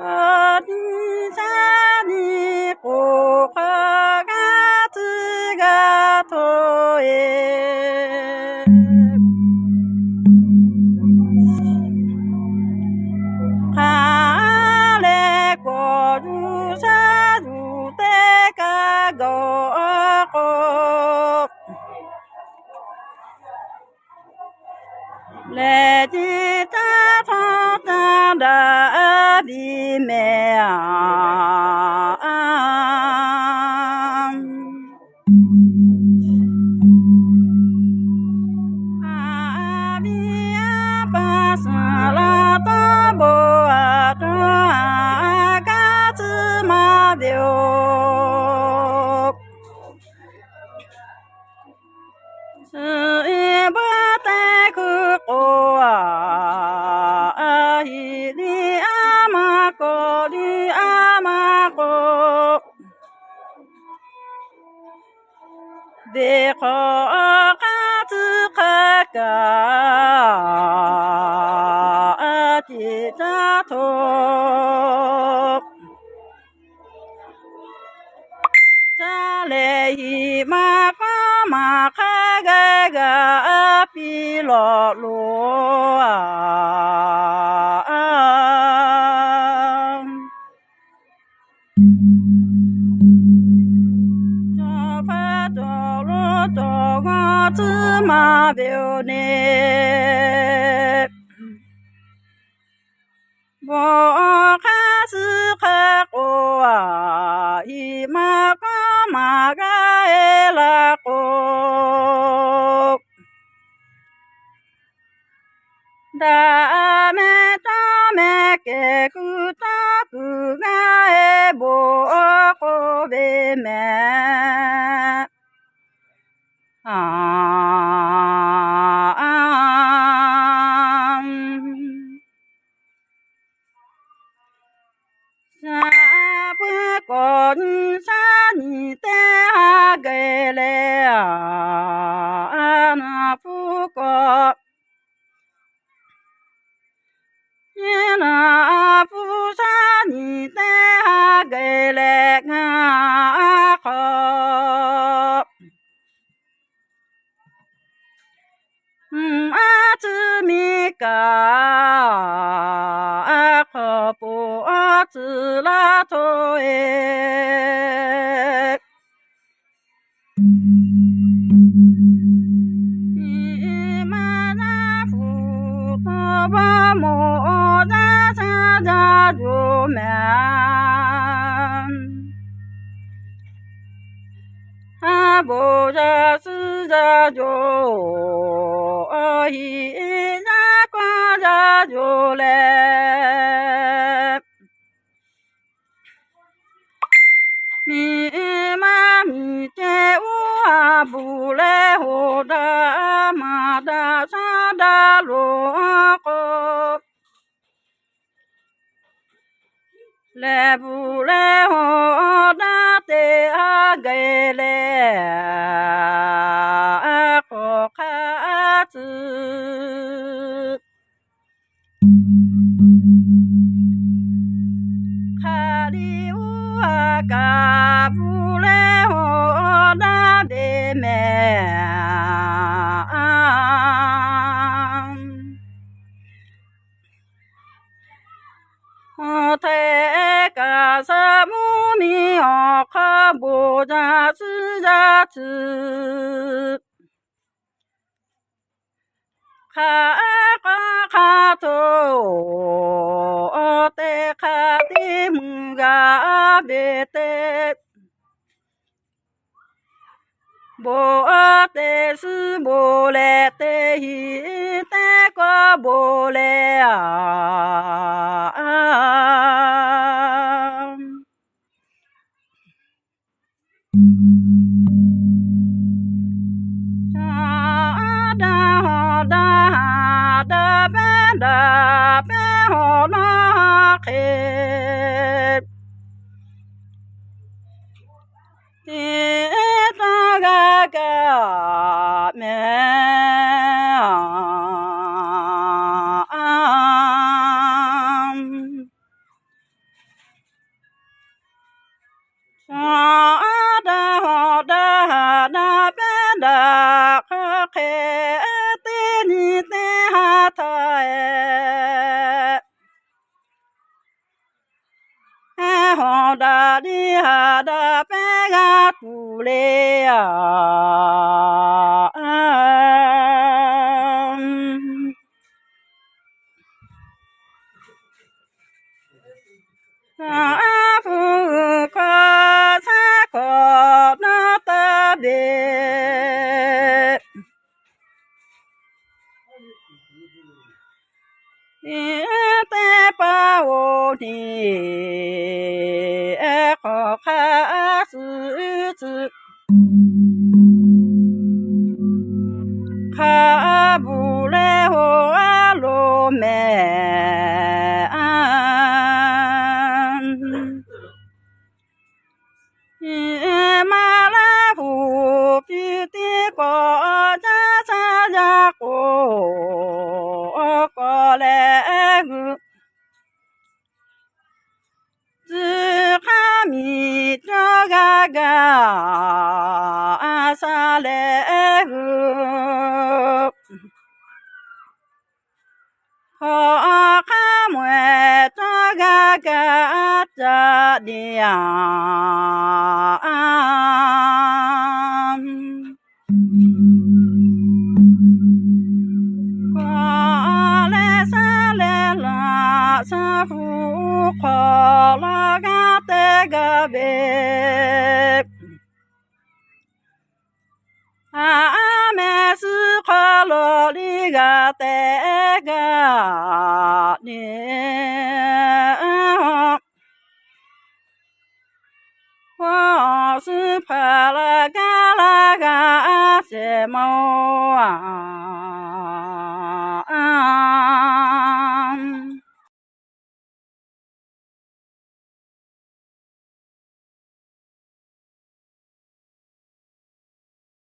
어디사니 고가가 뜨가 토에 가래 고주사 주대가 고고 레지다 토다라 비메아 아비야 바살라다 보아다 가즈마벼 스이버테 그꼬아 이리 아마고 리 아마고 데코 가즈카가 아지자토 자레이 마카마카가가 필로로아 저파도로 도가즈마벼네 모카스카고아 이마카마가에라고 다음에 깨끗다 그가에 보고 베메 사부권 산이 대하게래 아나부고 예나 부산이 대하게래 가고 아즈미가 커보아즈라토에 이마나 후토바 모자 찾아주면 아보자 쓰자줘 어히나 과자줘래 미마미테 우아부레 호다마다 사다로고 레부레 호다테아게레 코카즈 카리우아가 부레 호다데메 어테가 사무미 어카보자 스자츠 카카카토 어테카디무가 베테 보아테스 보레테 히테과 보레아 다베다베호나케 이따가가메 ho da di ha da pe ga tu le a phu ko sa ko na ta be te pa wo ni e ko kha su zu kha bu le ho a lo me an ma la hu pi ti ko cha cha ja ko ko le gu zi ha mi cho ga ga sa le gu ho ka mwe cho ga ga cha di a le sa le la sa fu ko la ga te ga be me su ko lo li ga te ga ni wa su pa la ga se mo